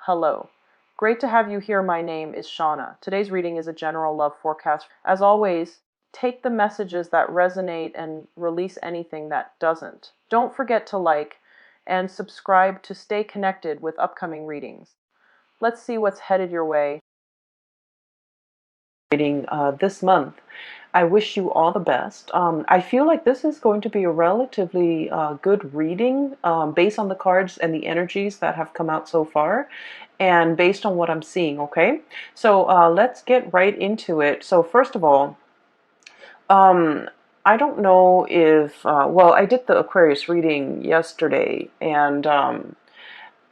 Hello. Great to have you here. My name is Shauna. Today's reading is a general love forecast. As always, take the messages that resonate and release anything that doesn't. Don't forget to like and subscribe to stay connected with upcoming readings. Let's see what's headed your way. Reading this month. I wish you all the best. I feel like this is going to be a relatively good reading based on the cards and the energies that have come out so far and based on what I'm seeing, okay? So let's get right into it. So first of all, I don't know if, well, I did the Aquarius reading yesterday, and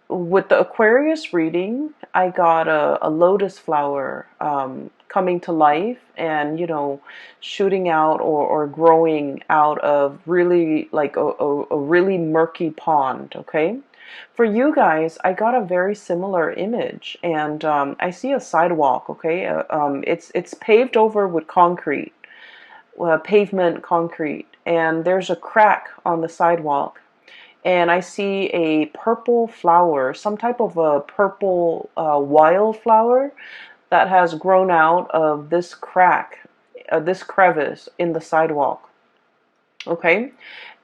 with the Aquarius reading, I got a lotus flower coming to life and, shooting out or growing out of really like a really murky pond, okay? For you guys, I got a very similar image, and I see a sidewalk, okay? It's paved over with concrete, pavement concrete, and there's a crack on the sidewalk. And I see a purple flower, some type of a purple wildflower that has grown out of this crack, this crevice in the sidewalk. Okay?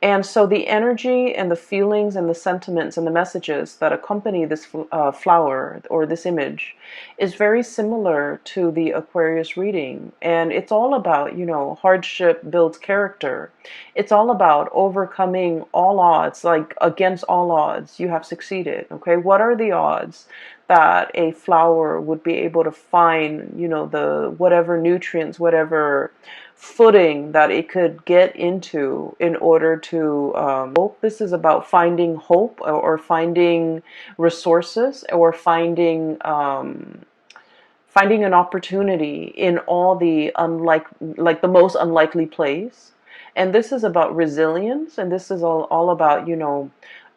And so the energy and the feelings and the sentiments and the messages that accompany this flower or this image is very similar to the Aquarius reading. And it's all about, hardship builds character. It's all about overcoming all odds, like against all odds, you have succeeded. Okay, what are the odds that a flower would be able to find, the whatever nutrients, whatever footing that it could get into in order to hope. This is about finding hope or finding resources or finding finding an opportunity in all the like the most unlikely place. And this is about resilience, and this is all about,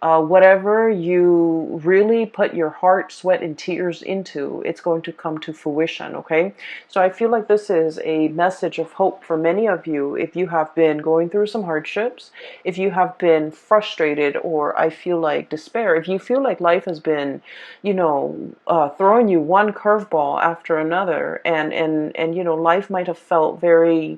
whatever you really put your heart, sweat, and tears into, it's going to come to fruition, okay? So I feel like this is a message of hope for many of you if you have been going through some hardships, if you have been frustrated, or I feel like despair, if you feel like life has been, throwing you one curveball after another, and life might have felt very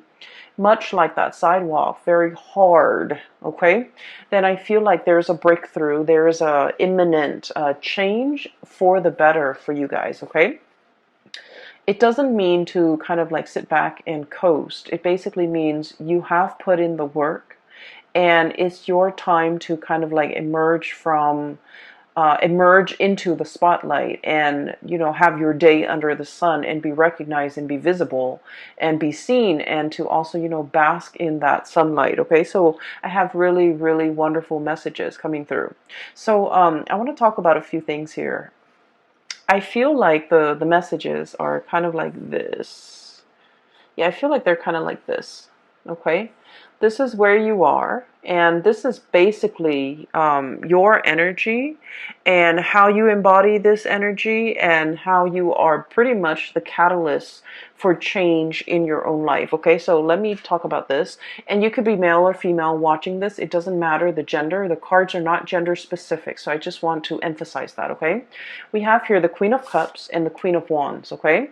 much like that sidewalk, very hard, okay? Then I feel like there's a breakthrough, there's a imminent change for the better for you guys, okay? It doesn't mean to kind of like sit back and coast. It basically means you have put in the work, and it's your time to kind of like emerge into the spotlight and, have your day under the sun and be recognized and be visible and be seen, and to also, bask in that sunlight. Okay, so I have really, really wonderful messages coming through. So I want to talk about a few things here. I feel like the messages are kind of like this. Yeah, I feel like they're kind of like this. Okay, this is where you are, and this is basically your energy and how you embody this energy and how you are pretty much the catalyst for change in your own life. Okay, so let me talk about this. And you could be male or female watching this. It doesn't matter the gender. The cards are not gender specific, so I just want to emphasize that. Okay, we have here the Queen of Cups and the Queen of Wands. Okay.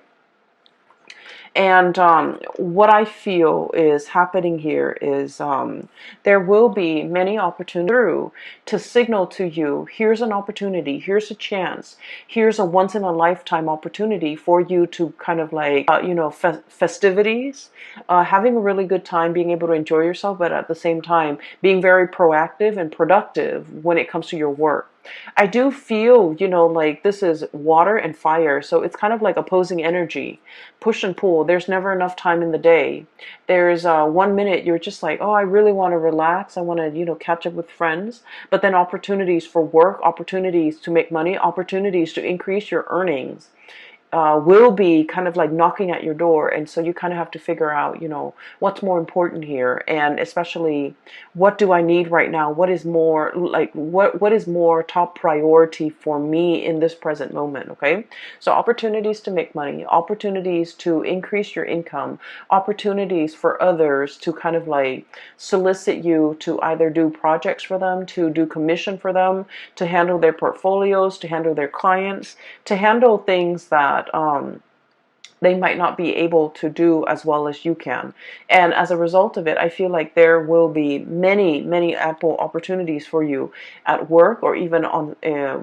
And what I feel is happening here is there will be many opportunities through to signal to you, here's an opportunity, here's a chance, here's a once in a lifetime opportunity for you to kind of like, festivities, having a really good time, being able to enjoy yourself, but at the same time being very proactive and productive when it comes to your work. I do feel, like this is water and fire, so it's kind of like opposing energy, push and pull. There's never enough time in the day. There's 1 minute you're just like, oh, I really want to relax. I want to, catch up with friends. But then opportunities for work, opportunities to make money, opportunities to increase your earnings will be kind of like knocking at your door. And so you kind of have to figure out, what's more important here. And especially, what do I need right now? What is more like, what is more top priority for me in this present moment? Okay. So opportunities to make money, opportunities to increase your income, opportunities for others to kind of like solicit you to either do projects for them, to do commission for them, to handle their portfolios, to handle their clients, to handle things that they might not be able to do as well as you can. And as a result of it, I feel like there will be many, many ample opportunities for you at work, or even on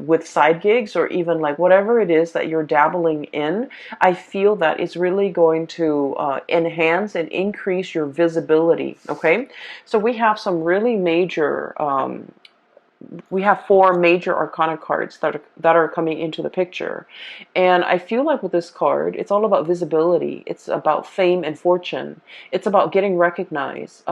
with side gigs, or even like whatever it is that you're dabbling in. I feel that it's really going to enhance and increase your visibility. Okay, so we have some really major we have four major arcana cards that are coming into the picture. And I feel like with this card, it's all about visibility. It's about fame and fortune. It's about getting recognized,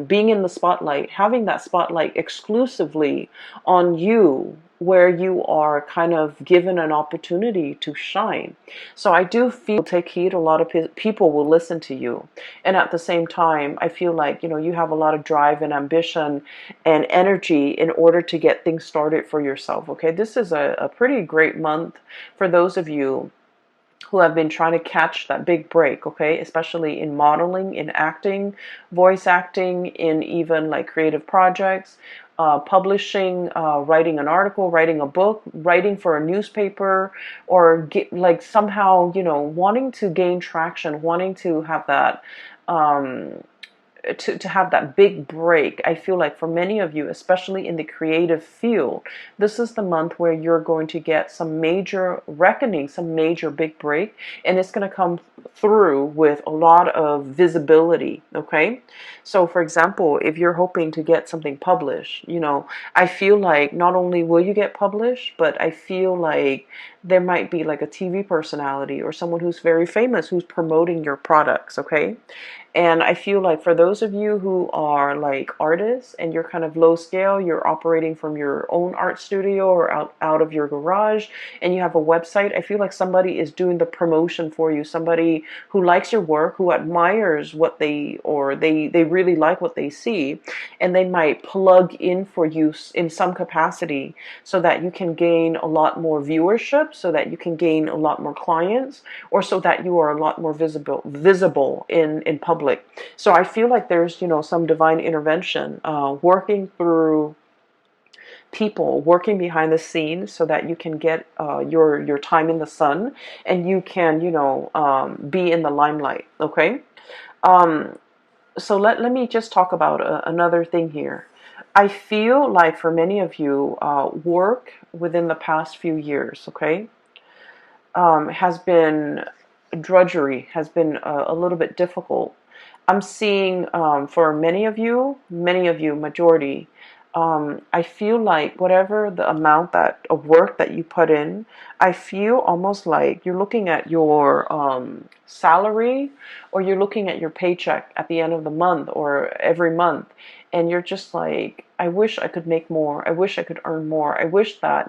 being in the spotlight, having that spotlight exclusively on you, where you are kind of given an opportunity to shine. So I do feel, take heed, a lot of people will listen to you. And at the same time, I feel like, you have a lot of drive and ambition and energy in order to get things started for yourself. Okay, this is a pretty great month for those of you who have been trying to catch that big break, okay, especially in modeling, in acting, voice acting, in even like creative projects, publishing, writing an article, writing a book, writing for a newspaper, or like somehow, wanting to gain traction, wanting to have that to have that big break. I feel like for many of you, especially in the creative field, this is the month where you're going to get some major reckoning, some major big break, and it's going to come through with a lot of visibility. Okay, so for example, if you're hoping to get something published, I feel like not only will you get published, but I feel like there might be like a TV personality or someone who's very famous who's promoting your products. Okay, and I feel like for those of you who are like artists and you're kind of low scale, you're operating from your own art studio or out of your garage, and you have a website, I feel like somebody is doing the promotion for you. Somebody who likes your work, who admires what they really like what they see, and they might plug in for you in some capacity so that you can gain a lot more viewership, so that you can gain a lot more clients, or so that you are a lot more visible in public. So I feel like there's, some divine intervention working through people, working behind the scenes, so that you can get your time in the sun, and you can, be in the limelight. Okay. So let me just talk about another thing here. I feel like for many of you, work within the past few years, okay, has been drudgery, has been a little bit difficult. I'm seeing for many of you, majority, I feel like whatever the amount of work that you put in, I feel almost like you're looking at your salary, or you're looking at your paycheck at the end of the month or every month, and you're just like, I wish I could make more. I wish I could earn more. I wish that,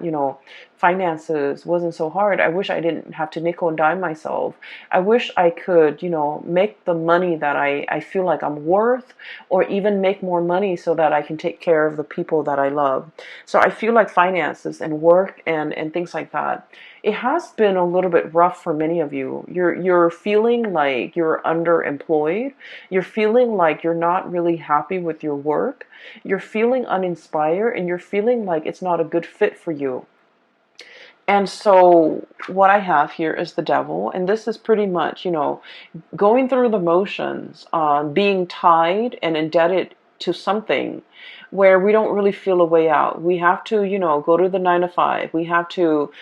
finances wasn't so hard. I wish I didn't have to nickel and dime myself. I wish I could, make the money that I feel like I'm worth, or even make more money so that I can take care of the people that I love. So I feel like finances and work and things like that, it has been a little bit rough for many of you. You're feeling like you're underemployed. You're feeling like you're not really happy with your work. You're feeling uninspired, and you're feeling like it's not a good fit for you. And so what I have here is the devil, and this is pretty much, going through the motions, being tied and indebted to something where we don't really feel a way out. We have to, go to the 9 to 5. We have to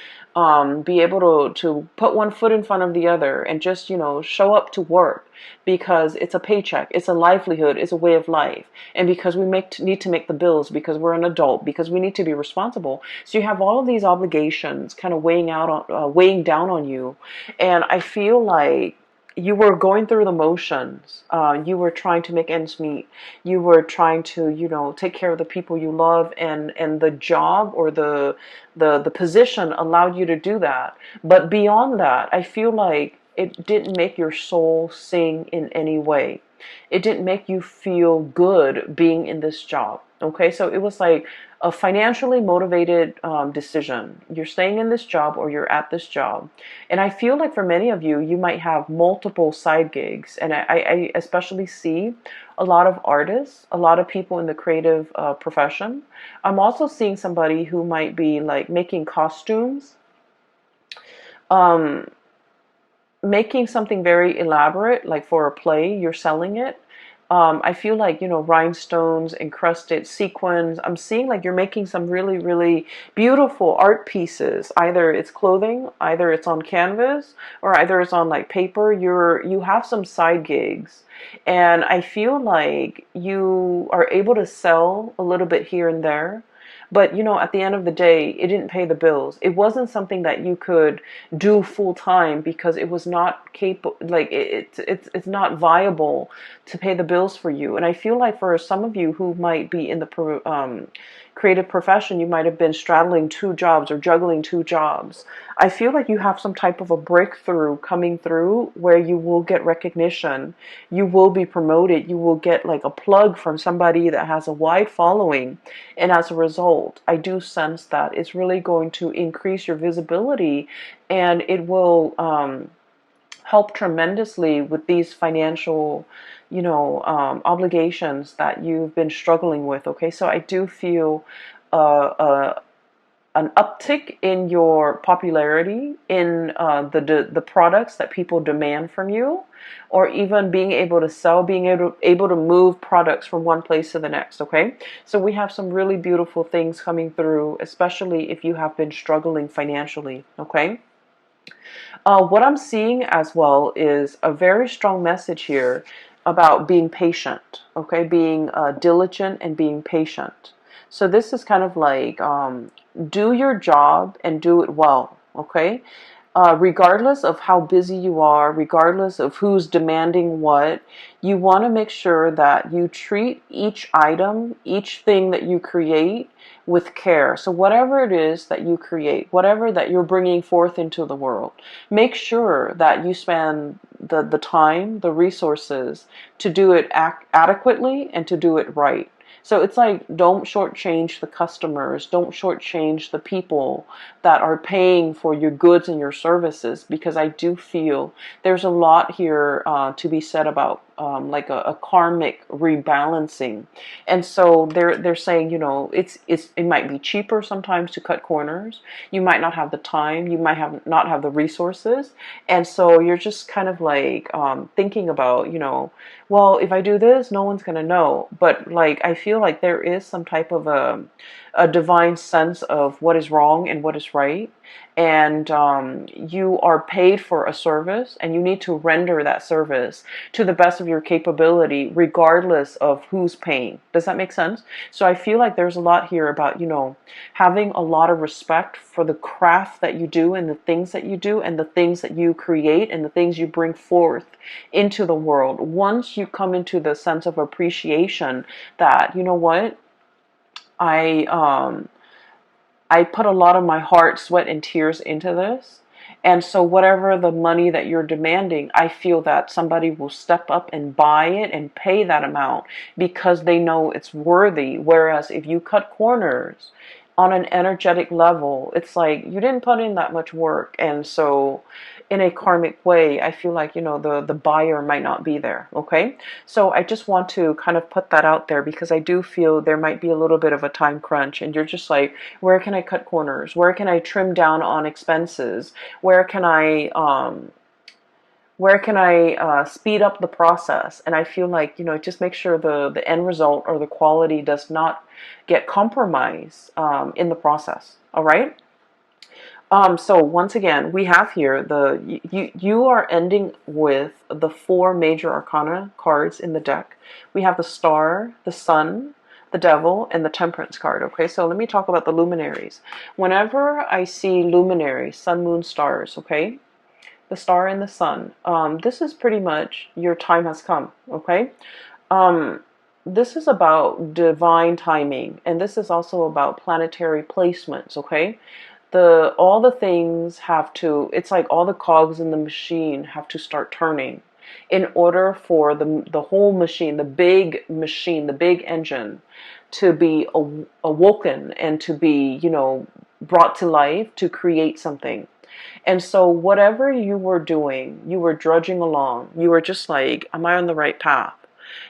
be able to put one foot in front of the other and just, show up to work, because it's a paycheck, it's a livelihood, it's a way of life. And because we need to make the bills, because we're an adult, because we need to be responsible. So you have all of these obligations kind of weighing down on you. And I feel like you were going through the motions. You were trying to make ends meet. You were trying to, take care of the people you love, and the job or the position allowed you to do that. But beyond that, I feel like it didn't make your soul sing in any way. It didn't make you feel good being in this job. Okay, so it was like a financially motivated decision. You're staying in this job or you're at this job. And I feel like for many of you, you might have multiple side gigs. And I especially see a lot of artists, a lot of people in the creative profession. I'm also seeing somebody who might be like making costumes, um, making something very elaborate, like for a play, you're selling it. I feel like, rhinestones, encrusted sequins. I'm seeing like you're making some really, really beautiful art pieces. Either it's clothing, either it's on canvas, or either it's on like paper. You have some side gigs. And I feel like you are able to sell a little bit here and there. But at the end of the day, it didn't pay the bills. It wasn't something that you could do full time because it was not capable. Like it's not viable to pay the bills for you. And I feel like for some of you who might be in the creative profession, you might have been straddling two jobs or juggling two jobs. I feel like you have some type of a breakthrough coming through where you will get recognition, you will be promoted, you will get like a plug from somebody that has a wide following. And as a result, I do sense that it's really going to increase your visibility, and it will help tremendously with these financial, obligations that you've been struggling with. Okay, so I do feel uh, uh, an uptick in your popularity in the products that people demand from you, or even being able to sell, being able to move products from one place to the next. Okay, so we have some really beautiful things coming through, especially if you have been struggling financially. Okay. What I'm seeing as well is a very strong message here about being patient, okay? Being diligent and being patient. So this is kind of like do your job and do it well, okay? Regardless of how busy you are, regardless of who's demanding what, you want to make sure that you treat each item, each thing that you create with care. So whatever it is that you create, whatever that you're bringing forth into the world, make sure that you spend the time, the resources to do it adequately and to do it right. So it's like, don't shortchange the customers, don't shortchange the people that are paying for your goods and your services, because I do feel there's a lot here to be said about like a karmic rebalancing. And so they're saying, it might be cheaper sometimes to cut corners. You might not have the time, you might have not have the resources, and so you're just kind of like thinking about, well, if I do this, no one's gonna know. But like I feel like there is some type of a divine sense of what is wrong and what is right, and you are paid for a service, and you need to render that service to the best of your capability, regardless of who's paying. Does that make sense? So I feel like there's a lot here about, having a lot of respect for the craft that you do and the things that you do and the things that you create and the things you bring forth into the world. Once you come into the sense of appreciation that, you know what, I I put a lot of my heart, sweat, and tears into this. And so whatever the money that you're demanding, I feel that somebody will step up and buy it and pay that amount because they know it's worthy. Whereas if you cut corners on an energetic level, it's like you didn't put in that much work. And so in a karmic way, I feel like, the buyer might not be there. Okay. So I just want to kind of put that out there because I do feel there might be a little bit of a time crunch, and you're just like, where can I cut corners? Where can I trim down on expenses? Where can I speed up the process? And I feel like, just make sure the end result or the quality does not get compromised in the process. All right. So once again, we have here you are ending with the four major arcana cards in the deck. We have the Star, the Sun, the Devil, and the Temperance card. Okay, so let me talk about the luminaries. Whenever I see luminaries, sun, moon, stars, okay, the star and the sun. This is pretty much your time has come, okay? Um, this is about divine timing, and this is also about planetary placements, okay? All the things have to, it's like all the cogs in the machine have to start turning in order for the whole machine, the big engine to be awoken and to be, brought to life to create something. And so whatever you were doing, you were drudging along. You were just like, am I on the right path?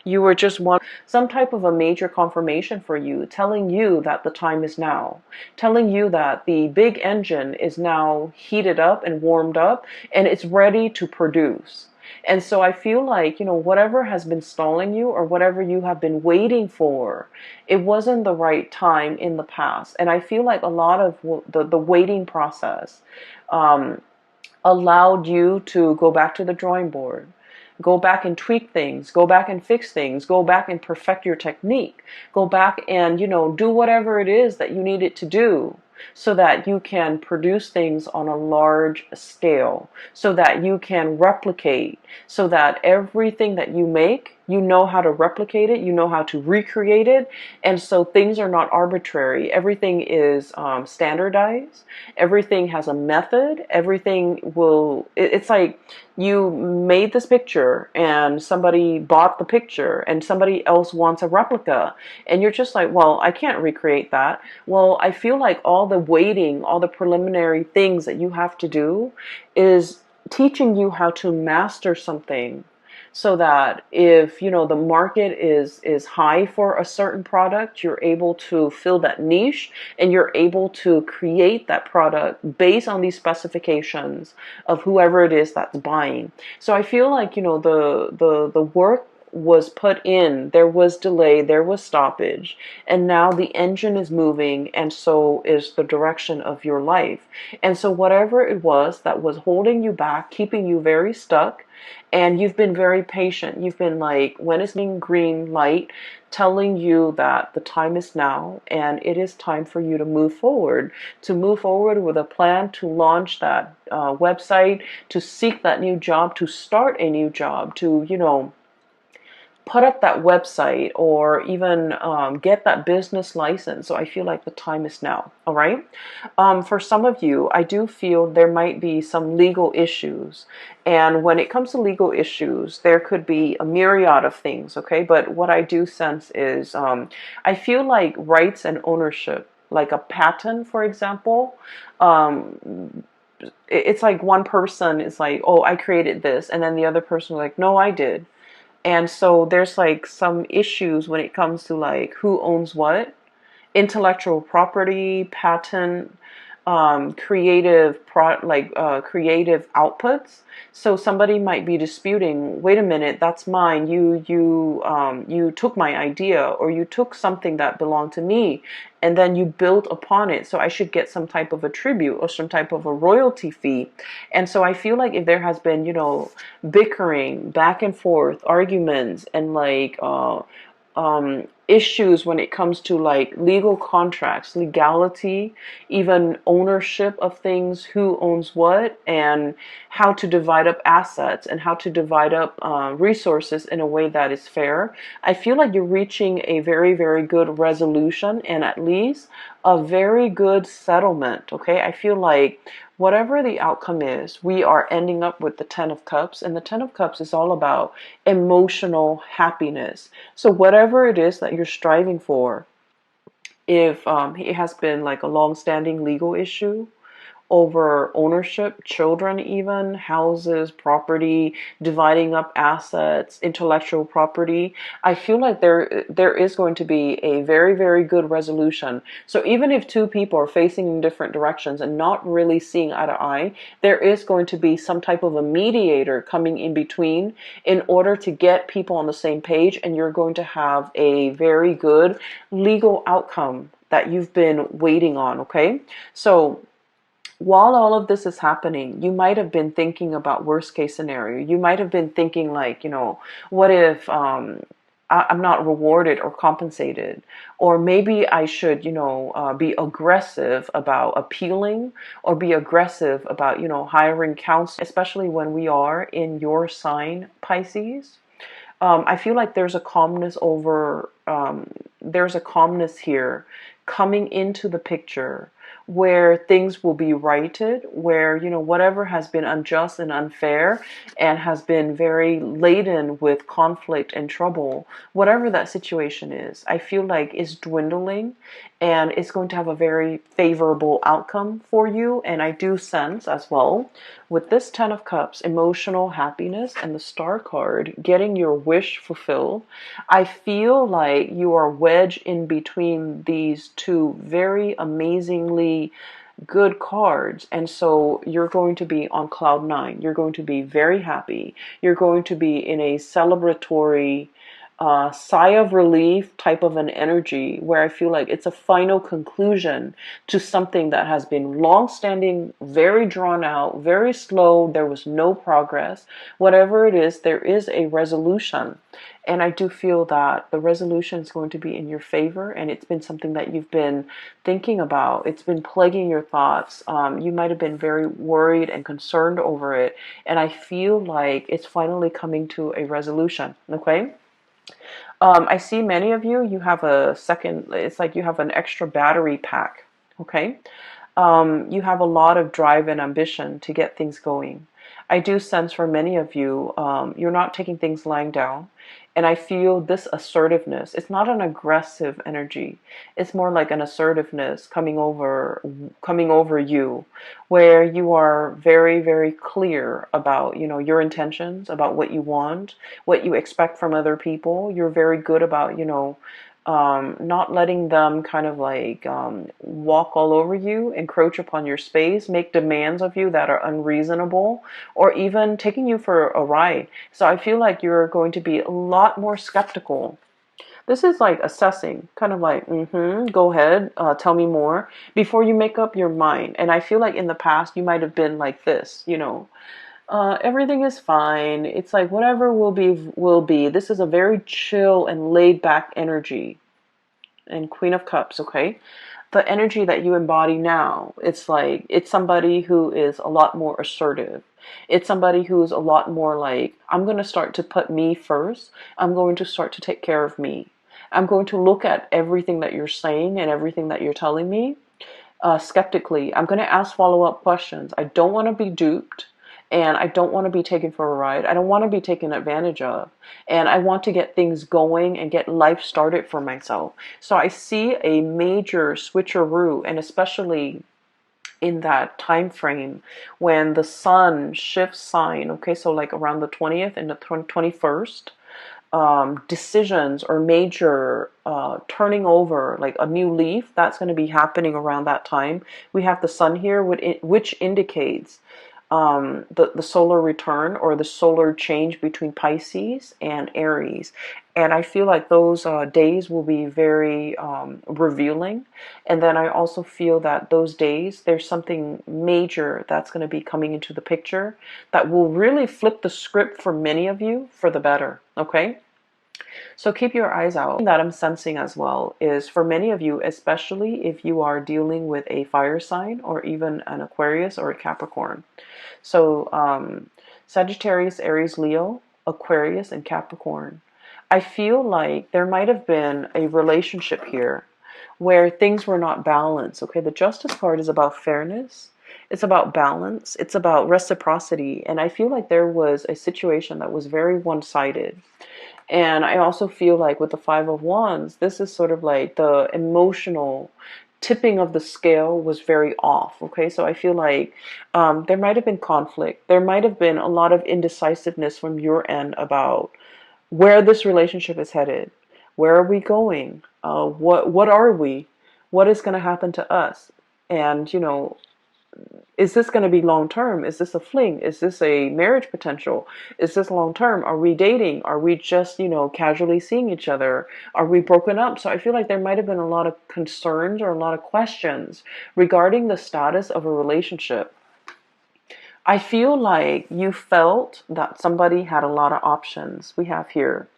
You were just one, some type of a major confirmation for you, telling you that the time is now, telling you that the big engine is now heated up and warmed up and it's ready to produce. And so I feel like, whatever has been stalling you or whatever you have been waiting for, it wasn't the right time in the past. And I feel like a lot of the waiting process um, allowed you to go back to the drawing board, go back and tweak things, go back and fix things, go back and perfect your technique, go back and, do whatever it is that you need it to do so that you can produce things on a large scale, so that you can replicate, so that everything that you make, you know how to replicate it, you know how to recreate it, and so things are not arbitrary. Everything is standardized. Everything has a method. Everything will, it's like you made this picture and somebody bought the picture and somebody else wants a replica. And you're just like, well, I can't recreate that. Well, I feel like all the waiting, all the preliminary things that you have to do is teaching you how to master something, so that if the market is high for a certain product, you're able to fill that niche and you're able to create that product based on these specifications of whoever it is that's buying. So I feel like the work was put in, there was delay, there was stoppage, and now the engine is moving, and so is the direction of your life. And so whatever it was that was holding you back, keeping you very stuck, and you've been very patient. You've been like, when is being green light, telling you that the time is now and it is time for you to move forward with a plan to launch that website, to seek that new job, to start a new job, to, put up that website, or even get that business license. So I feel like the time is now. All right. For some of you, I do feel there might be some legal issues. And when it comes to legal issues, there could be a myriad of things. Okay. But what I do sense is I feel like rights and ownership, like a patent, for example, it's like one person is like, oh, I created this. And then the other person is like, no, I did. And so there's like some issues when it comes to like who owns what, intellectual property, patent, creative outputs. So somebody might be disputing, wait a minute, that's mine. You took my idea, or you took something that belonged to me, and then you built upon it. So I should get some type of a tribute or some type of a royalty fee. And so I feel like if there has been, bickering, back and forth, arguments, and like issues when it comes to like legal contracts, legality, even ownership of things, who owns what, and how to divide up assets and how to divide up resources in a way that is fair. I feel like you're reaching a very, very good resolution, and at least a very good settlement. Okay, I feel like whatever the outcome is, we are ending up with the Ten of Cups, and the Ten of Cups is all about emotional happiness. So whatever it is that you're striving for, if it has been like a long-standing legal issue over ownership, children, even houses, property, dividing up assets, intellectual property, I feel like there is going to be a very, very good resolution. So even if two people are facing in different directions and not really seeing eye to eye, there is going to be some type of a mediator coming in between in order to get people on the same page, and you're going to have a very good legal outcome that you've been waiting on. Okay, so while all of this is happening, you might have been thinking about worst case scenario. You might have been thinking like, what if I'm not rewarded or compensated, or maybe I should, be aggressive about appealing, or be aggressive about, hiring counsel, especially when we are in your sign, Pisces. I feel like there's a calmness here coming into the picture where things will be righted, where, whatever has been unjust and unfair and has been very laden with conflict and trouble, whatever that situation is, I feel like is dwindling and it's going to have a very favorable outcome for you. And I do sense as well with this 10 of Cups, emotional happiness, and the Star card, getting your wish fulfilled. I feel like you are wedged in between these two very amazingly good cards. And so you're going to be on cloud nine. You're going to be very happy. You're going to be in a celebratory sigh of relief type of an energy where I feel like it's a final conclusion to something that has been long standing, very drawn out, very slow. There was no progress. Whatever it is, there is a resolution. And I do feel that the resolution is going to be in your favor, and it's been something that you've been thinking about. It's been plaguing your thoughts. You might have been very worried and concerned over it, and I feel like it's finally coming to a resolution. Okay. I see many of you, you have a second, it's like you have an extra battery pack. Okay. You have a lot of drive and ambition to get things going. I do sense for many of you, you're not taking things lying down. And I feel this assertiveness. It's not an aggressive energy. It's more like an assertiveness coming over you, where you are very, very clear about, your intentions, about what you want, what you expect from other people. You're very good about, not letting them kind of like walk all over you, encroach upon your space, make demands of you that are unreasonable, or even taking you for a ride. So I feel like you're going to be a lot more skeptical. This is like assessing, kind of like, go ahead, tell me more, before you make up your mind. And I feel like in the past you might have been like this, everything is fine. It's like whatever will be, will be. This is a very chill and laid back energy. And Queen of Cups, okay? The energy that you embody now, it's like, it's somebody who is a lot more assertive. It's somebody who's a lot more like, I'm going to start to put me first. I'm going to start to take care of me. I'm going to look at everything that you're saying and everything that you're telling me skeptically. I'm going to ask follow-up questions. I don't want to be duped. And I don't want to be taken for a ride. I don't want to be taken advantage of. And I want to get things going and get life started for myself. So I see a major switcheroo, and especially in that time frame when the sun shifts sign. Okay, so like around the 20th and the 21st. Decisions or major turning over, like a new leaf, that's going to be happening around that time. We have the sun here, which indicates the solar return or the solar change between Pisces and Aries. And I feel like those days will be very revealing. And then I also feel that those days, there's something major that's going to be coming into the picture that will really flip the script for many of you for the better. Okay? So keep your eyes out. That I'm sensing as well is for many of you, especially if you are dealing with a fire sign or even an Aquarius or a Capricorn. So Sagittarius, Aries, Leo, Aquarius, and Capricorn. I feel like there might have been a relationship here where things were not balanced. Okay, the Justice card is about fairness. It's about balance. It's about reciprocity. And I feel like there was a situation that was very one-sided. And I also feel like with the Five of Wands, this is sort of like the emotional tipping of the scale was very off. Okay, so I feel like there might have been conflict. There might have been a lot of indecisiveness from your end about where this relationship is headed. Where are we going? What are we? What is going to happen to us? And, is this going to be long term? Is this a fling? Is this a marriage potential? Is this long term? Are we dating? Are we just, casually seeing each other? Are we broken up? So I feel like there might have been a lot of concerns or a lot of questions regarding the status of a relationship. I feel like you felt that somebody had a lot of options. We have here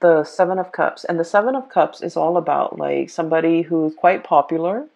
the Seven of Cups. And the Seven of Cups is all about like somebody who's quite popular.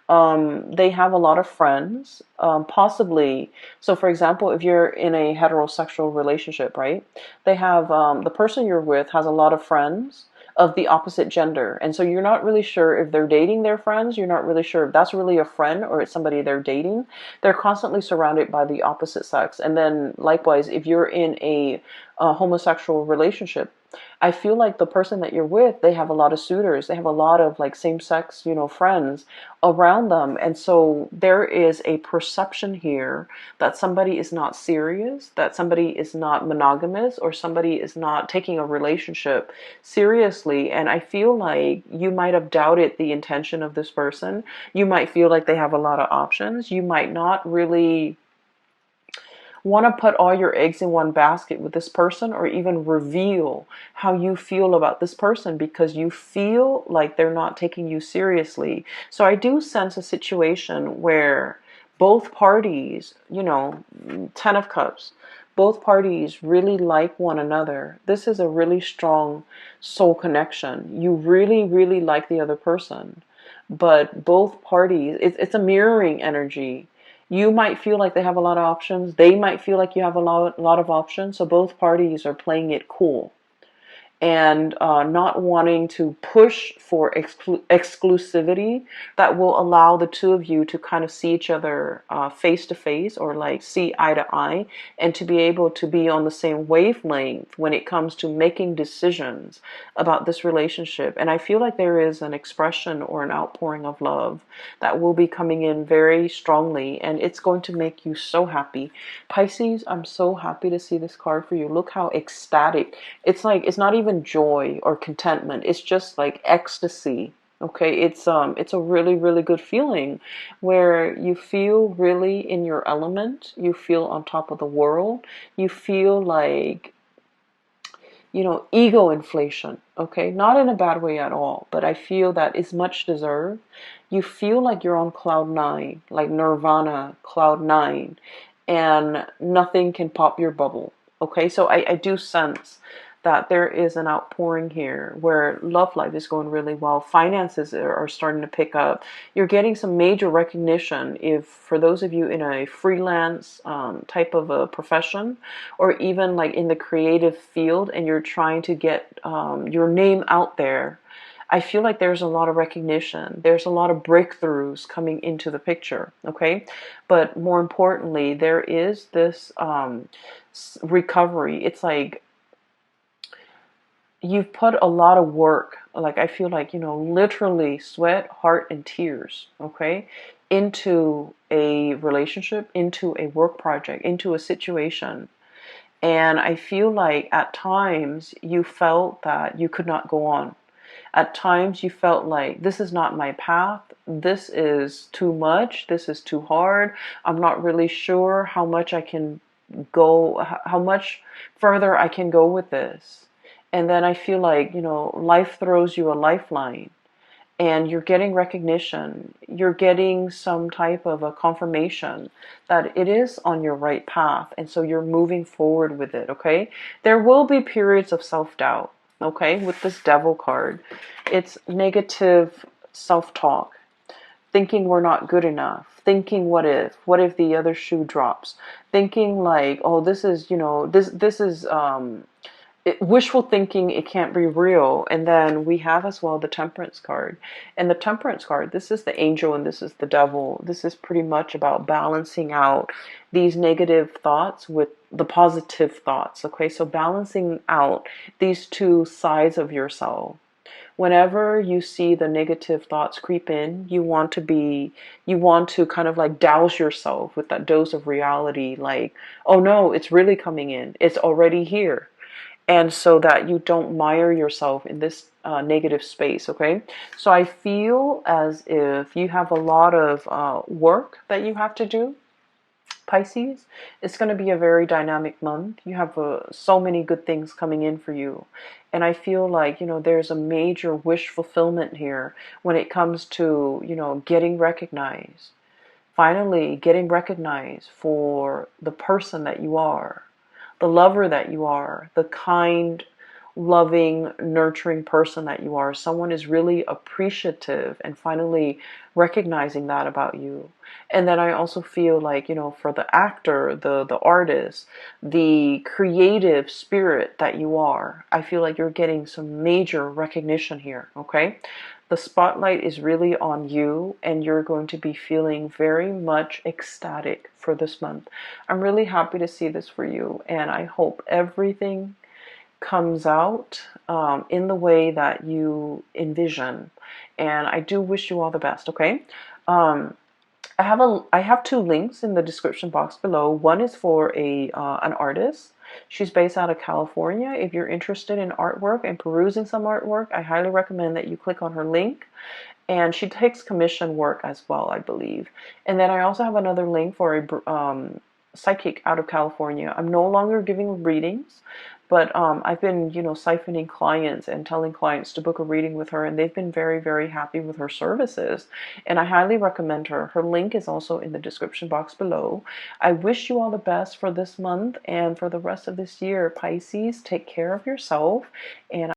They have a lot of friends, possibly. So, for example, if you're in a heterosexual relationship, right? They have the person you're with has a lot of friends of the opposite gender, and so you're not really sure if they're dating their friends. You're not really sure if that's really a friend or it's somebody they're dating. They're constantly surrounded by the opposite sex, and then likewise, if you're in a homosexual relationship, I feel like the person that you're with, they have a lot of suitors. They have a lot of like same sex, friends around them. And so there is a perception here that somebody is not serious, that somebody is not monogamous, or somebody is not taking a relationship seriously. And I feel like you might have doubted the intention of this person. You might feel like they have a lot of options. You might not really want to put all your eggs in one basket with this person, or even reveal how you feel about this person, because you feel like they're not taking you seriously. So I do sense a situation where both parties, 10 of Cups, both parties really like one another. This is a really strong soul connection. You really, really like the other person, but both parties, it's a mirroring energy. You might feel like they have a lot of options. They might feel like you have a lot of options. So both parties are playing it cool and not wanting to push for exclusivity that will allow the two of you to kind of see each other face to face, or like see eye to eye, and to be able to be on the same wavelength when it comes to making decisions about this relationship. And I feel like there is an expression or an outpouring of love that will be coming in very strongly, and it's going to make you so happy. Pisces, I'm so happy to see this card for you. Look how ecstatic. It's like, it's not even joy or contentment. It's just like ecstasy. Okay, it's a really, really good feeling where you feel really in your element. You feel on top of the world. You feel like, ego inflation. Okay, not in a bad way at all, but I feel that it's much deserved. You feel like you're on cloud nine, like nirvana, cloud nine, and nothing can pop your bubble. Okay, so I do sense that there is an outpouring here where love life is going really well. Finances are starting to pick up. You're getting some major recognition, if for those of you in a freelance type of a profession, or even like in the creative field, and you're trying to get your name out there. I feel like there's a lot of recognition. There's a lot of breakthroughs coming into the picture, okay? But more importantly, there is this recovery. It's like you've put a lot of work, like I feel like, literally sweat, heart, and tears, okay, into a relationship, into a work project, into a situation. And I feel like at times you felt that you could not go on. At times you felt like, this is not my path. This is too much. This is too hard. I'm not really sure how much I can go, how much further I can go with this. And then I feel like, life throws you a lifeline, and you're getting recognition. You're getting some type of a confirmation that it is on your right path. And so you're moving forward with it, okay? There will be periods of self-doubt, okay? With this Devil card, it's negative self-talk, thinking we're not good enough, thinking what if the other shoe drops, thinking like, oh, this is, this is wishful thinking, it can't be real. And then we have as well the Temperance card. And the Temperance card, this is the angel and this is the devil. This is pretty much about balancing out these negative thoughts with the positive thoughts. Okay, so balancing out these two sides of yourself. Whenever you see the negative thoughts creep in, you want to kind of like douse yourself with that dose of reality, like, oh no, it's really coming in. It's already here. And so that you don't mire yourself in this negative space, okay? So I feel as if you have a lot of work that you have to do, Pisces. It's going to be a very dynamic month. You have so many good things coming in for you. And I feel like, there's a major wish fulfillment here when it comes to, getting recognized. Finally, getting recognized for the person that you are, the lover that you are, the kind loving, nurturing person that you are. Someone is really appreciative and finally recognizing that about you. And then I also feel like, for the actor, the artist, the creative spirit that you are, I feel like you're getting some major recognition here, okay? The spotlight is really on you, and you're going to be feeling very much ecstatic for this month. I'm really happy to see this for you, and I hope everything comes out in the way that you envision. And I do wish you all the best, okay? Um, I have two links in the description box below. One is for an artist. She's based out of California. If you're interested in artwork and perusing some artwork, I highly recommend that you click on her link. And she takes commission work as well, I believe. And then I also have another link for a psychic out of California. I'm no longer giving readings, but I've been, siphoning clients and telling clients to book a reading with her, and they've been very, very happy with her services. And I highly recommend her. Her link is also in the description box below. I wish you all the best for this month and for the rest of this year, Pisces. Take care of yourself, and